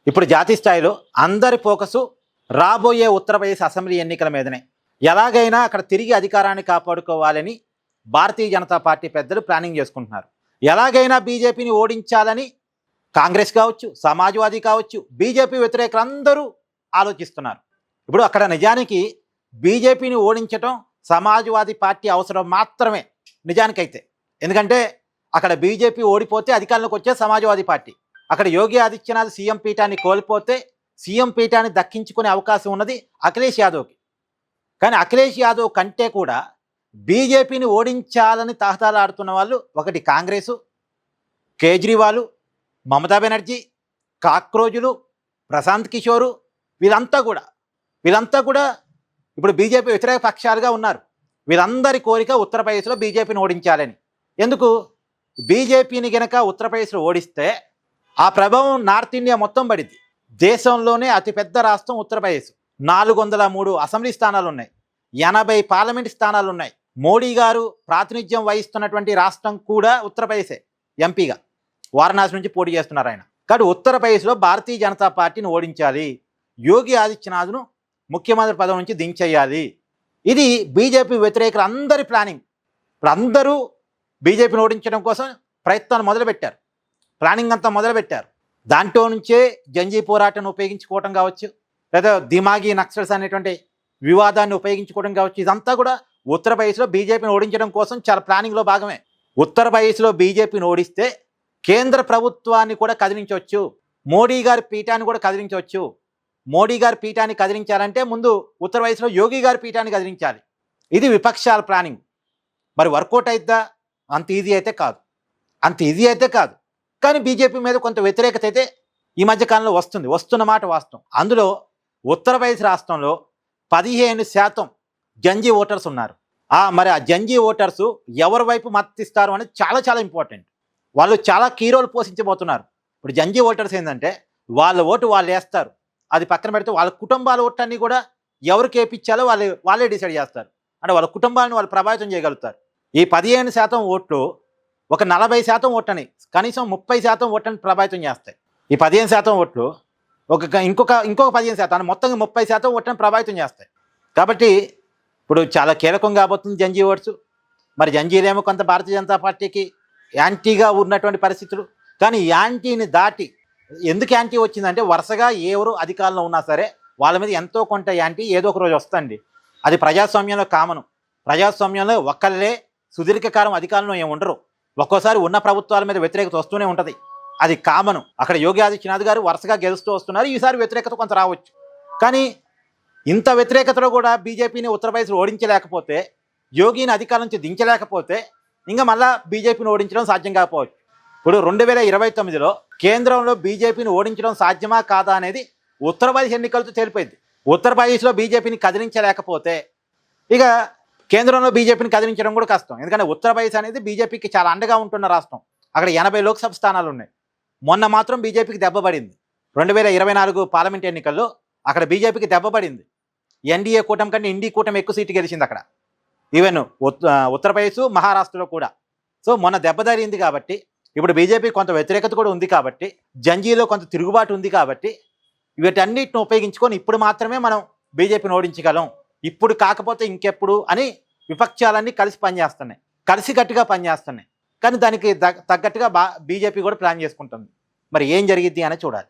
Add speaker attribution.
Speaker 1: ఇప్పుడు జాతీయ స్థాయిలో అందరి ఫోకసు రాబోయే ఉత్తరప్రదేశ్ అసెంబ్లీ ఎన్నికల మీదనే. ఎలాగైనా అక్కడ తిరిగి అధికారాన్ని కాపాడుకోవాలని భారతీయ జనతా పార్టీ పెద్దలు ప్లానింగ్ చేసుకుంటున్నారు. ఎలాగైనా బీజేపీని ఓడించాలని కాంగ్రెస్ కావచ్చు, సమాజ్వాదీ కావచ్చు, బీజేపీ వ్యతిరేకులందరూ ఆలోచిస్తున్నారు. ఇప్పుడు అక్కడ నిజానికి బీజేపీని ఓడించటం సమాజ్వాదీ పార్టీ అవసరం మాత్రమే నిజానికైతే. ఎందుకంటే అక్కడ బీజేపీ ఓడిపోతే అధికారంలోకి వచ్చే సమాజ్వాదీ పార్టీ, అక్కడ యోగి ఆదిత్యనాథ్ సీఎం పీఠాన్ని కోల్పోతే సీఎం పీఠాన్ని దక్కించుకునే అవకాశం ఉన్నది అఖిలేష్ యాదవ్కి. కానీ అఖిలేష్ యాదవ్ కంటే కూడా బీజేపీని ఓడించాలని తహతలాడుతున్న వాళ్ళు ఒకటి కాంగ్రెసు, కేజ్రీవాల్, మమతా బెనర్జీ, కాక్రోజులు, ప్రశాంత్ కిషోరు, వీళ్ళంతా కూడా ఇప్పుడు బీజేపీ వ్యతిరేక పక్షాలుగా ఉన్నారు. వీరందరి కోరిక ఉత్తరప్రదేశ్లో బీజేపీని ఓడించాలని. ఎందుకు? బీజేపీని గనక ఉత్తరప్రదేశ్లో ఓడిస్తే ఆ ప్రభావం నార్త్ ఇండియా మొత్తం పడింది. దేశంలోనే అతిపెద్ద రాష్ట్రం ఉత్తరప్రదేశ్. 403 అసెంబ్లీ స్థానాలు ఉన్నాయి, 80 పార్లమెంట్ స్థానాలు ఉన్నాయి. మోడీ గారు ప్రాతినిధ్యం వహిస్తున్నటువంటి రాష్ట్రం కూడా ఉత్తరప్రదేశే. ఎంపీగా వారణాసి నుంచి పోటీ చేస్తున్నారు ఆయన. కాబట్టి ఉత్తరప్రదేశ్లో భారతీయ జనతా పార్టీని ఓడించాలి, యోగి ఆదిత్యనాథ్ను ముఖ్యమంత్రి పదవి నుంచి దించేయాలి. ఇది బీజేపీ వ్యతిరేకులు అందరి ప్లానింగ్. ఇప్పుడు అందరూ బీజేపీని ఓడించడం కోసం ప్రయత్నాలు మొదలుపెట్టారు, ప్లానింగ్ అంతా మొదలుపెట్టారు. దాంట్లో నుంచే జంజీ పోరాటాన్ని ఉపయోగించుకోవటం కావచ్చు, లేదా దిమాగి నక్సల్స్ అనేటువంటి వివాదాన్ని ఉపయోగించుకోవడం కావచ్చు. ఇదంతా కూడా ఉత్తరప్రదేశ్లో బీజేపీని ఓడించడం కోసం చాలా ప్లానింగ్లో భాగమే. ఉత్తరప్రదేశ్లో బీజేపీని ఓడిస్తే కేంద్ర ప్రభుత్వాన్ని కూడా కదిలించవచ్చు, మోడీ గారి పీఠాన్ని కూడా కదిలించవచ్చు. మోడీ గారి పీఠాన్ని కదిలించాలంటే ముందు ఉత్తరప్రదేశ్లో యోగి గారి పీఠాన్ని కదిలించాలి. ఇది విపక్షాల ప్లానింగ్. మరి వర్కౌట్ అయిద్దా? అంత ఈజీ అయితే కాదు. కానీ బీజేపీ మీద కొంత వ్యతిరేకత అయితే ఈ మధ్యకాలంలో వస్తున్నమాట వాస్తవం. అందులో ఉత్తరప్రదేశ్ రాష్ట్రంలో 15% జంజీ ఓటర్స్ ఉన్నారు. మరి ఆ జంజీ ఓటర్స్ ఎవరి వైపు మద్దతిస్తారు అనేది చాలా చాలా ఇంపార్టెంట్. వాళ్ళు చాలా కీ రోల్ పోషించబోతున్నారు. ఇప్పుడు జంజీ ఓటర్స్ ఏంటంటే వాళ్ళ ఓటు వాళ్ళు వేస్తారు, అది పక్కన పెడితే వాళ్ళ కుటుంబాల ఓట్లన్నీ కూడా ఎవరికి వేయించాలో వాళ్ళే డిసైడ్ చేస్తారు. అంటే వాళ్ళ కుటుంబాలను వాళ్ళు ప్రభావితం చేయగలుగుతారు. ఈ 15% ఓట్లు ఒక 40% ఓట్లని, కనీసం 30% ఓట్లని ప్రభావితం చేస్తాయి. ఈ 15% ఓట్లు ఇంకొక 15%, మొత్తంగా 30% ఓట్లని ప్రభావితం చేస్తాయి. కాబట్టి ఇప్పుడు చాలా కీలకం కాబోతుంది జంజీ ఓట్స్. మరి జంజీలేమో కొంత భారతీయ జనతా పార్టీకి యాంటీగా ఉన్నటువంటి పరిస్థితులు. కానీ యాంటీని దాటి ఎందుకు యాంటీ వచ్చిందంటే వరుసగా ఎవరు అధికారంలో ఉన్నా సరే వాళ్ళ మీద ఎంతో కొంత యాంటీ ఏదో ఒక రోజు వస్తుంది. అది ప్రజాస్వామ్యంలో కామను. ప్రజాస్వామ్యంలో ఒక్కళ్ళే సుదీర్ఘకాలం అధికారంలో ఏమి ఉండరు. ఒక్కోసారి ఉన్న ప్రభుత్వాల మీద వ్యతిరేకత వస్తూనే ఉంటుంది, అది కామను. అక్కడ యోగి ఆదిత్యనాథ్ గారు వరుసగా గెలుస్తూ వస్తున్నారు. ఈసారి వ్యతిరేకత కొంత రావచ్చు. కానీ ఇంత వ్యతిరేకతలో కూడా బీజేపీని ఉత్తరప్రదేశ్లో ఓడించలేకపోతే, యోగిని అధికారం నుంచి దించలేకపోతే ఇంకా మళ్ళా బీజేపీని ఓడించడం సాధ్యం కాకపోవచ్చు. ఇప్పుడు 2029లో కేంద్రంలో బీజేపీని ఓడించడం సాధ్యమా కాదా అనేది ఉత్తరప్రదేశ్ ఎన్నికలతో తేలిపోయింది. ఉత్తరప్రదేశ్లో బీజేపీని కదిలించలేకపోతే ఇక కేంద్రంలో బీజేపీని కదిలించడం కూడా కష్టం. ఎందుకంటే ఉత్తరప్రదేశ్ అనేది బీజేపీకి చాలా అండగా ఉంటున్న రాష్ట్రం. అక్కడ 80 లోక్సభ స్థానాలు ఉన్నాయి. మొన్న మాత్రం బీజేపీకి దెబ్బపడింది. 2024 పార్లమెంట్ ఎన్నికల్లో అక్కడ బీజేపీకి దెబ్బపడింది. ఎన్డీఏ కూటమి కంటే ఇండీ కూటమి ఎక్కువ సీటు గెలిచింది అక్కడ, ఈవెన్ ఉత్తరప్రదేశ్, మహారాష్ట్రలో కూడా. సో మొన్న దెబ్బతగిలింది కాబట్టి ఇప్పుడు బీజేపీ కొంత వ్యతిరేకత కూడా ఉంది కాబట్టి, జంజీలో కొంత తిరుగుబాటు ఉంది కాబట్టి వీటన్నిటిని ఉపయోగించుకొని ఇప్పుడు మాత్రమే మనం బీజేపీని ఓడించగలం, ఇప్పుడు కాకపోతే ఇంకెప్పుడు అని విపక్షాలన్నీ కలిసికట్టుగా పనిచేస్తున్నాయి. కానీ దానికి తగ్గట్టుగా బీజేపీ కూడా ప్లాన్ చేసుకుంటుంది. మరి ఏం జరిగిద్ది అని చూడాలి.